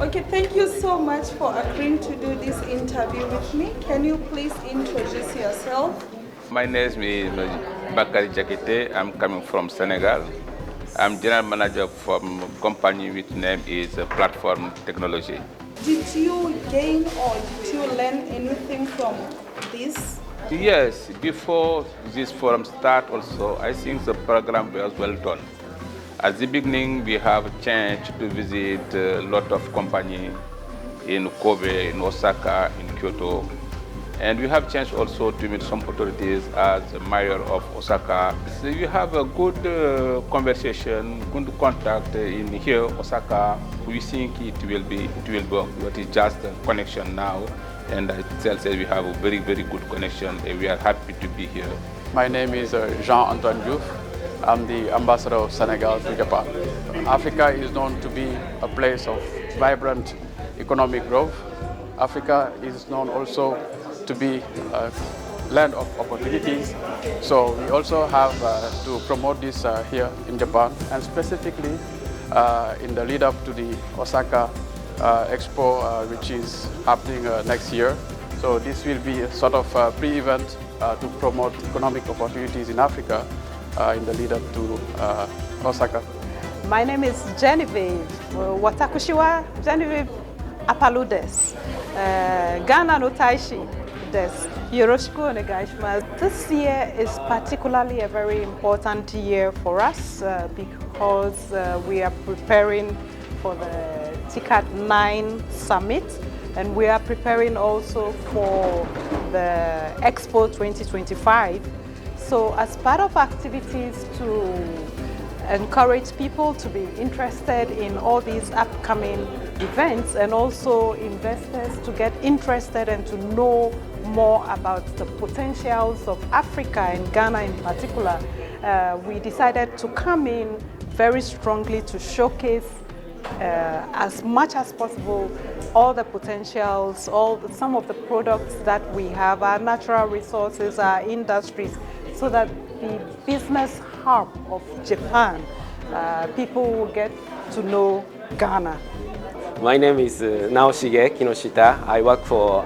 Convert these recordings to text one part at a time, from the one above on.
Okay, thank you so much for agreeing to do this interview with me. Can you please introduce yourself? My name is Bakary Diakité. I'm coming from Senegal. I'm general manager from company which name is Platform Technology. Did you gain or did you learn anything from this? Yes, before this forum start also, I think the program was well done. At the beginning, we have a chance to visit a lot of companies in Kobe, in Osaka, in Kyoto. And we have chance also to meet some authorities as the mayor of Osaka. So we have a good conversation, good contact in here, Osaka. We think it will work, but it's just a connection now. And I tell you, we have a very, very good connection, and we are happy to be here. My name is Jean-Antoine Diouf. I'm the ambassador of Senegal to Japan. Africa is known to be a place of vibrant economic growth. Africa is known also to be a land of opportunities. So we also have to promote this here in Japan, and specifically in the lead up to the Osaka Expo, which is happening next year. So this will be a sort of pre-event to promote economic opportunities in Africa in the lead up to Osaka. My name is Genevieve Watakushiwa Genevieve Apaludes, Ghana no Taishi des. Yoroshiku onegaishimasu. This year is particularly a very important year for us because we are preparing for the JICA 9 summit, and we are preparing also for the Expo 2025. So as part of activities to encourage people to be interested in all these upcoming events, and also investors to get interested and to know more about the potentials of Africa and Ghana in particular, we decided to come in very strongly to showcase as much as possible all the potentials, some of the products that we have, our natural resources, our industries, so that the business hub of Japan, people will get to know Ghana. My name is Naoshige Kinoshita. I work for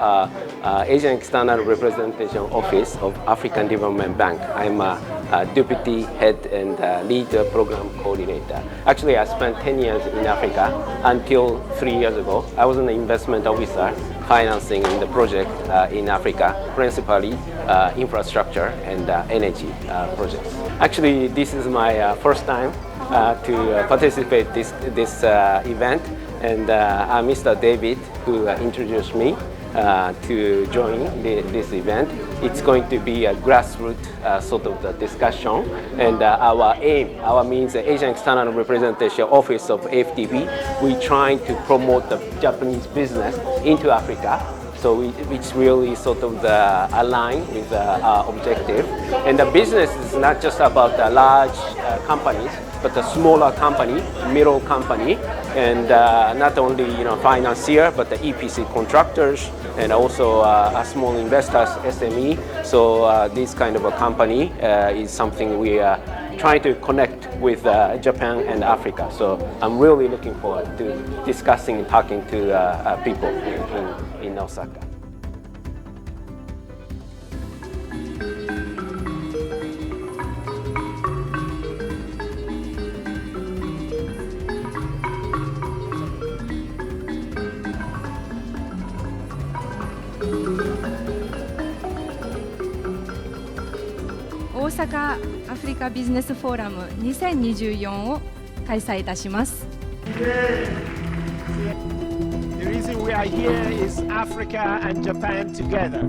Asian External Representation Office of African Development Bank. I'm a deputy head and lead program coordinator. Actually, I spent 10 years in Africa until 3 years ago. I was an investment officer financing the project in Africa, principally infrastructure and energy projects. Actually, this is my first time to participate this event, and Mr. David, who introduced me to join this event. It's going to be a grassroots sort of the discussion, and our aim, our means the Asian External Representation Office of AFTB, we're trying to promote the Japanese business into Africa. So it's really sort of aligned with our objective. And the business is not just about the large companies, but the smaller company, middle company, and not only financier, but the EPC contractors, and also small investors, SME. So this kind of a company is something we are trying to connect with Japan and Africa. So I'm really looking forward to discussing and talking to people in Osaka. Osaka アフリカビジネスフォーラム2024を開催いたします。The reason we are here is Africa and Japan together.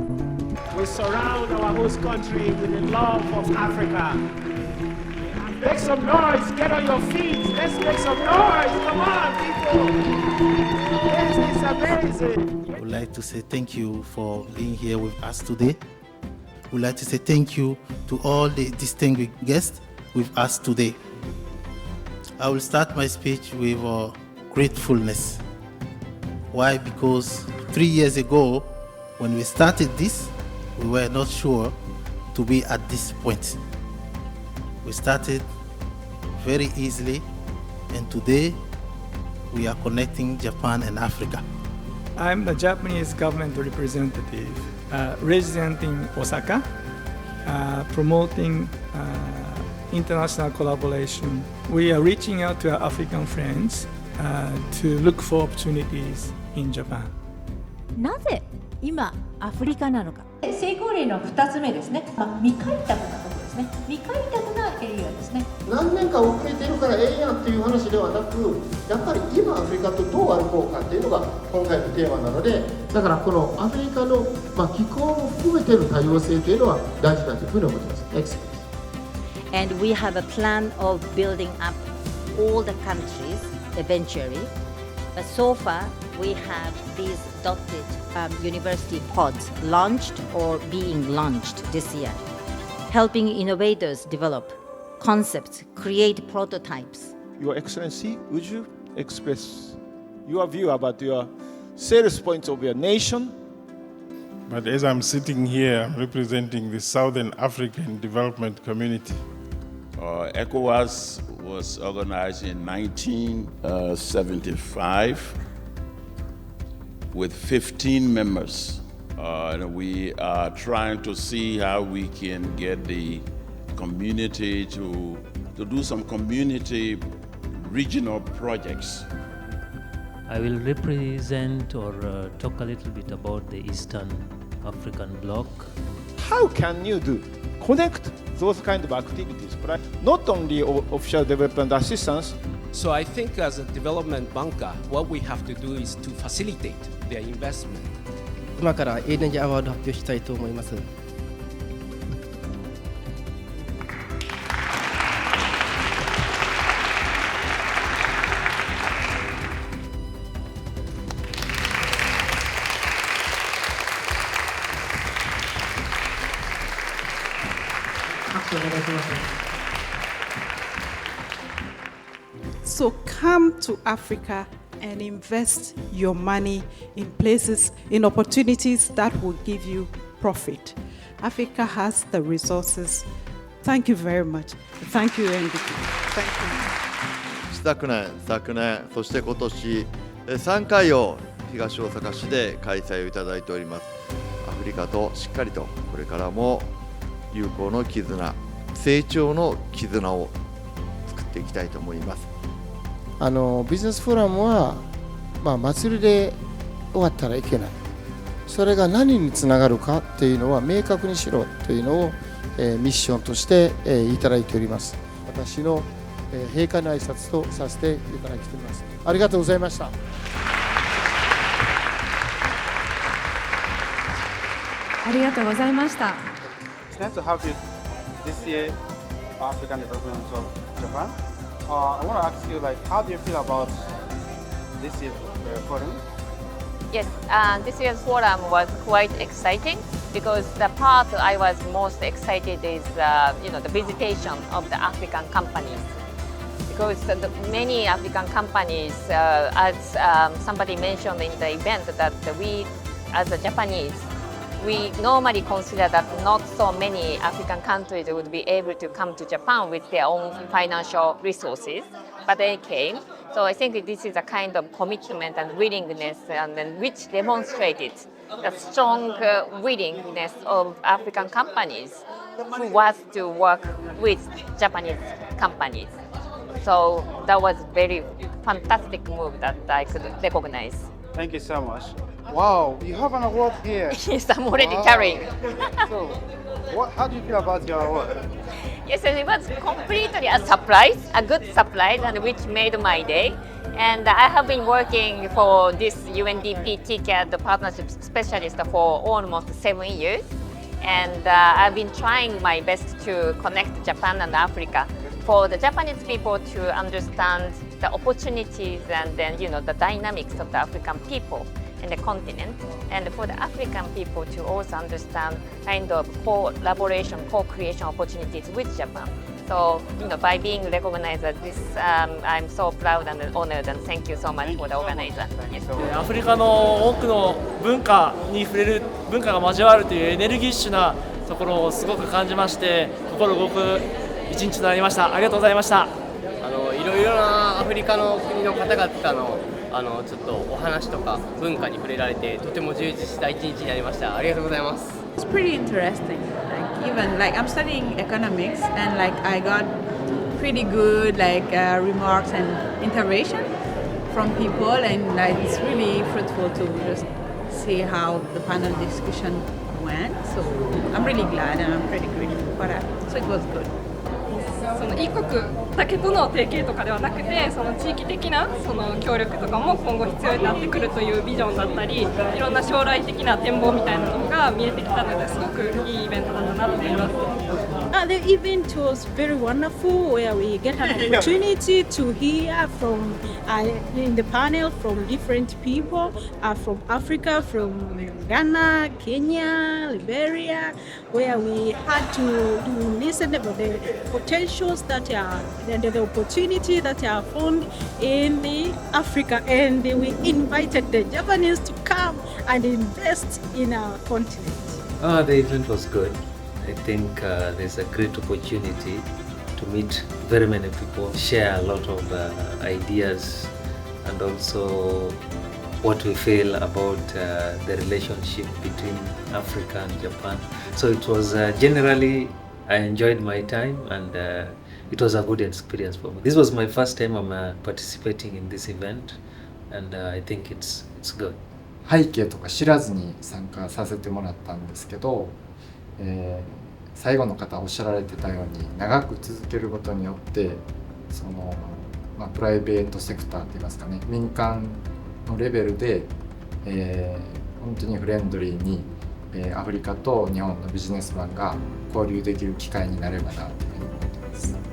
We surround our host country with the love of Africa. Make some noise, get on your feet, let's make some noise, come on people. Yes, it's amazing. I would like to say thank you for being here with us today. I would like to say thank you to all the distinguished guests with us today. I will start my speech with gratefulness. Why? Because 3 years ago, when we started this, we were not sure to be at this point. We started very easily, and today we are connecting Japan and Africa. I'm the Japanese government representative resident in Osaka, promoting international collaboration. We are reaching out to our African friends to look for opportunities in Japan. なぜ今アフリカなのか。成功例の2つ目ですね。未開拓なところですね。未開拓なエリアですね。何年か遅れているからええやんっていう話ではなく、やっぱり今アフリカとどう歩こうかっていうのが今回のテーマなので、だからこのアフリカの気候も含めての多様性というのは大事だというふうに思っています。Next. And we have a plan of building up all the countries eventually. But so far, we have these dotted university pods launched or being launched this year, helping innovators develop concepts, create prototypes. Your Excellency, would you express your view about your sales points of your nation? But as I'm sitting here, I'm representing the Southern African Development Community. ECOWAS was organized in 1975 with 15 members. And we are trying to see how we can get the community to do some community regional projects. I will represent or talk a little bit about the Eastern African bloc. How can you connect those kind of activities, right? Not only official development assistance. So I think as a development banker, what we have to do is to facilitate their investment. 今から ADNJ アワード発表したいと思います。So come to Africa and invest your money in places, in opportunities that will give you profit. Africa has the resources. Thank you very much. Thank you, UNDP. Thank you. 昨年、そして今年3回を東大阪市で開催をいただいております。アフリカとしっかりとこれからも友好の絆、成長の絆を作っていきたいと思います。ビジネスフォーラムは、祭りで終わったらいけない。それが何につながるかっていうのは明確にしろというのを、ミッションとして、いただいております。私の、閉会の挨拶とさせていただきています。ありがとうございました。ありがとうございました。It's nice to have you this year, African Development of Japan. I want to ask you, how do you feel about this year's forum? Yes, this year's forum was quite exciting because the part I was most excited is, the visitation of the African companies. Because many African companies, as somebody mentioned in the event, that we, as a Japanese, we normally consider that not so many African countries would be able to come to Japan with their own financial resources, but they came. So I think this is a kind of commitment and willingness, and which demonstrated the strong willingness of African companies who was to work with Japanese companies. So that was very fantastic move that I could recognize. Thank you so much. Wow, you have an award here. Yes, I'm already carrying. So, how do you feel about your award? Yes, it was completely a surprise, a good surprise, and which made my day. And I have been working for this UNDP TCAD partnership specialist for almost 7 years. And I've been trying my best to connect Japan and Africa for the Japanese people to understand the opportunities and then, the dynamics of the African people in the continent, and for the African people to also understand kind of collaboration, co-creation opportunities with Japan. So, by being recognized as this, I'm so proud and honored, and thank you so much for the organizer. Yes. アフリカの多くの文化に触れる、文化が交わるというエネルギッシュなところをすごく感じまして、心動く一日となりました。ありがとうございました。いろいろなアフリカの国の方々のちょっとお話とか文化に触れられてとても充実した一日になりました。ありがとうございます。It's pretty interesting. Like even like I'm studying economics and like I got pretty good like remarks and intervention from people and like it's really fruitful to just see how the panel discussion went. So I'm really glad and I'm pretty grateful for that. So it was good. その異国だけとの提携とかではなくて、その地域的なその協力とかも今後必要になってくるというビジョンだったり、いろんな将来的な展望みたいなのが見えてきたので、すごくいいイベントだったなと思います。The event was very wonderful, where we get an opportunity to hear from in the panel from different people from Africa, from Ghana, Kenya, Liberia, where we had to listen about the potentials that are the opportunity that are found in the Africa, and we invited the Japanese to come and invest in our continent. The event was good. I think there's a great opportunity to meet very many people, share a lot of ideas, and also what we feel about the relationship between Africa and Japan. So it was generally, I enjoyed my time, and it was a good experience for me. This was my first time I'm participating in this event, and I think it's good. 背景とか知らずに参加させてもらったんですけど、最後の方おっしゃられてたように長く続けることによってその、プライベートセクターって言いますかね、民間のレベルで、本当にフレンドリーに、アフリカと日本のビジネスマンが交流できる機会になればなというふうに思っています。